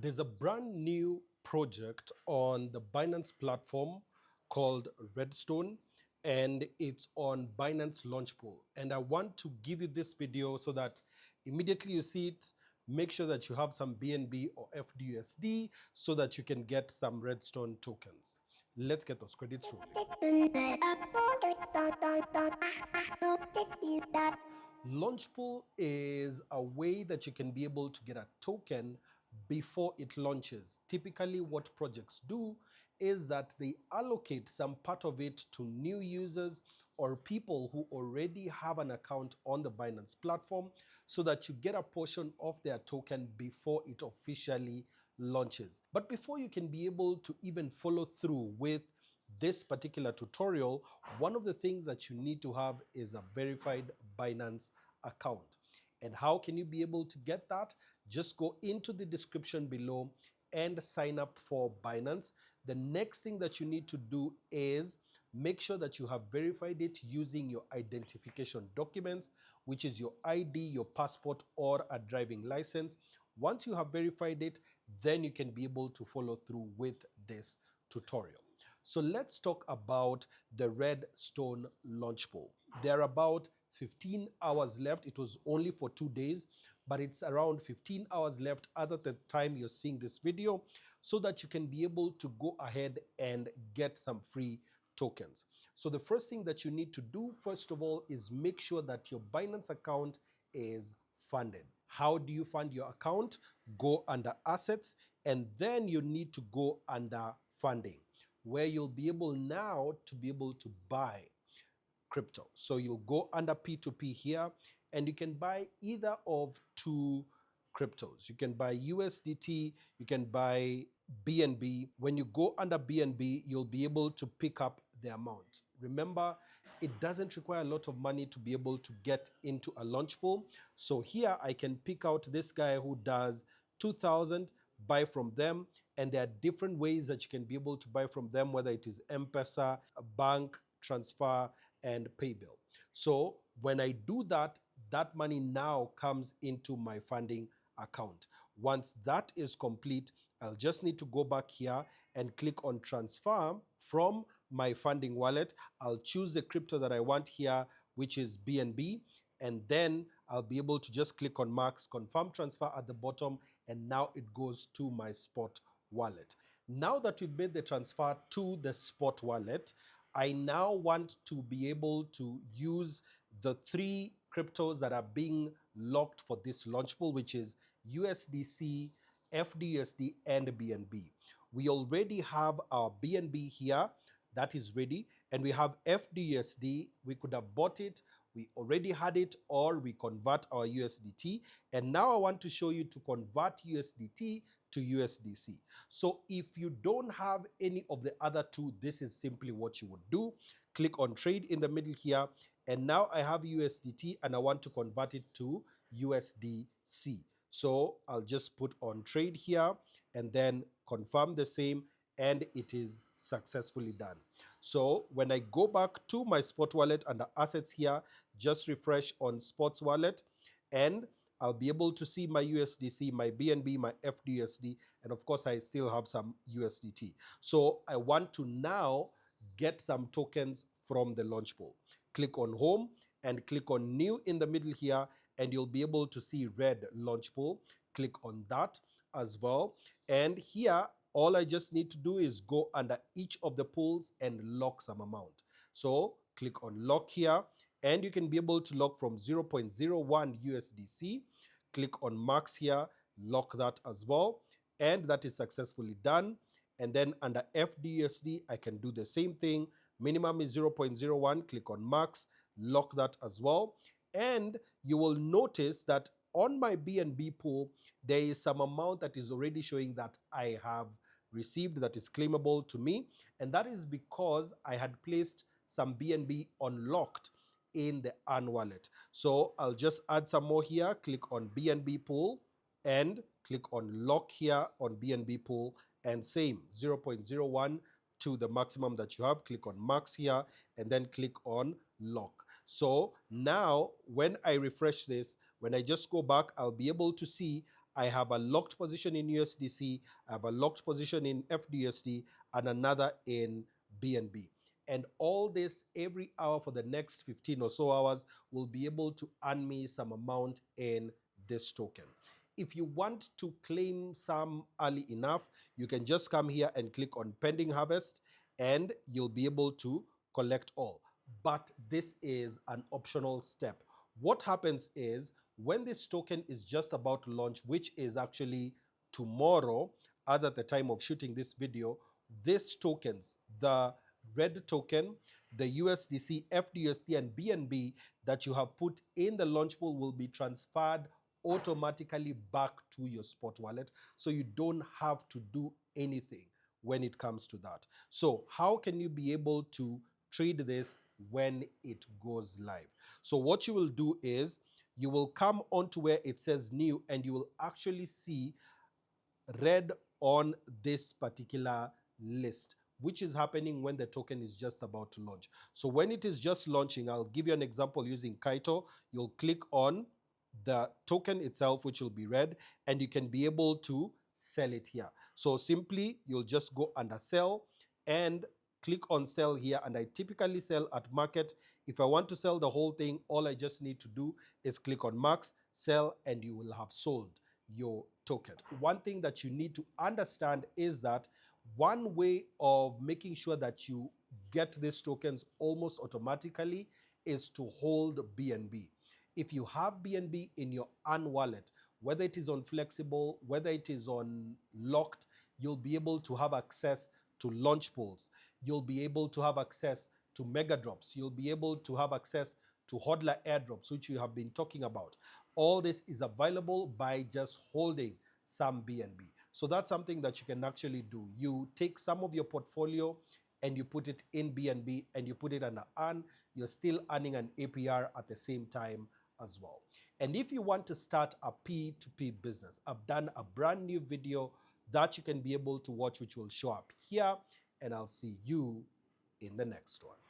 There's a brand new project on the Binance platform called RedStone, and it's on Binance Launchpool. And I want to give you this video so that immediately you see it, make sure that you have some BNB or FDUSD so that you can get some RedStone tokens. Let's get those credits rolling. Launchpool is a way that you can be able to get a token before it launches. Typically, what projects do is that they allocate some part of it to new users or people who already have an account on the Binance platform so that you get a portion of their token before it officially launches. But before you can be able to even follow through with this particular tutorial, one of the things that you need to have is a verified Binance account. And how can you be able to get that? Just go into the description below and sign up for Binance. The next thing that you need to do is make sure that you have verified it using your identification documents, which is your ID, your passport, or a driving license. Once you have verified it, then you can be able to follow through with this tutorial. So let's talk about the RedStone Launchpool. There are about 15 hours left. It was only for 2 days, but it's around 15 hours left as at the time you're seeing this video so that you can be able to go ahead and get some free tokens. So the first thing that you need to do, first of all, is make sure that your Binance account is funded. How do you fund your account? Go under assets, and then you need to go under funding, where you'll be able now to be able to buy crypto. So you'll go under P2P here, and you can buy either of two cryptos. You can buy USDT, you can buy BNB. When you go under BNB, you'll be able to pick up the amount. Remember, it doesn't require a lot of money to be able to get into a launch pool. So here I can pick out this guy who does 2,000, buy from them, and there are different ways that you can be able to buy from them, whether it is MPESA, a bank transfer, and pay bill. So when I do that, that money now comes into my funding account. Once that is complete, I'll just need to go back here and click on transfer from my funding wallet. I'll choose the crypto that I want here, which is BNB, and then I'll be able to just click on Max confirm transfer at the bottom, and now it goes to my spot wallet. Now that we've made the transfer to the spot wallet, I now want to be able to use the three cryptos that are being locked for this launch pool, which is USDC, FDUSD, and BNB. We already have our BNB here, that is ready, and we have FDUSD. We could have bought it, we already had it, or we convert our USDT. And now I want to show you to convert USDT to USDC. So if you don't have any of the other two, this is simply what you would do. Click on trade in the middle here, and now I have USDT and I want to convert it to USDC. So I'll just put on trade here and then confirm the same, and it is successfully done. So when I go back to my spot wallet under assets here, just refresh on sports wallet, and I'll be able to see my USDC, my BNB, my FDUSD, and of course I still have some USDT. So I want to now get some tokens from the launch pool. Click on home and click on new in the middle here, and you'll be able to see red launch pool. Click on that as well. And here, all I just need to do is go under each of the pools and lock some amount. So click on lock here, and you can be able to lock from 0.01 USDC. Click on max here, lock that as well, and that is successfully done. And then under FDUSD, I can do the same thing. Minimum is 0.01, click on max, lock that as well. And you will notice that on my BNB pool, there is some amount that is already showing that I have received that is claimable to me. And that is because I had placed some BNB unlocked in the Earn wallet. So I'll just add some more here, click on BNB pool and click on lock here on BNB pool, and same 0.01 to the maximum that you have. Click on max here and then click on lock. So now when I refresh this, when I just go back, I'll be able to see I have a locked position in USDC, I have a locked position in FDUSD, and another in BNB. And all this every hour for the next 15 or so hours will be able to earn me some amount in this token. If you want to claim some early enough, you can just come here and click on pending harvest and you'll be able to collect all. But this is an optional step. What happens is when this token is just about to launch, which is actually tomorrow, as at the time of shooting this video, these tokens, the red token, the USDC, FDUSD, and BNB that you have put in the launch pool will be transferred automatically back to your spot wallet. So you don't have to do anything when it comes to that. So how can you be able to trade this when it goes live? So what you will do is you will come onto where it says new and you will actually see red on this particular list, which is happening when the token is just about to launch. So when it is just launching, I'll give you an example using Kaito. You'll click on the token itself, which will be red, and you can be able to sell it here. So simply, you'll just go under sell and click on sell here, and I typically sell at market. If I want to sell the whole thing, all I just need to do is click on max, sell, and you will have sold your token. One thing that you need to understand is that one way of making sure that you get these tokens almost automatically is to hold BNB. If you have BNB in your own wallet, whether it is on flexible, whether it is on locked, you'll be able to have access to launch pools. You'll be able to have access to mega drops. You'll be able to have access to hodler airdrops, which we have been talking about. All this is available by just holding some BNB. So that's something that you can actually do. You take some of your portfolio and you put it in BNB and you put it under earn. You're still earning an APR at the same time as well. And if you want to start a P2P business, I've done a brand new video that you can be able to watch, which will show up here, and I'll see you in the next one.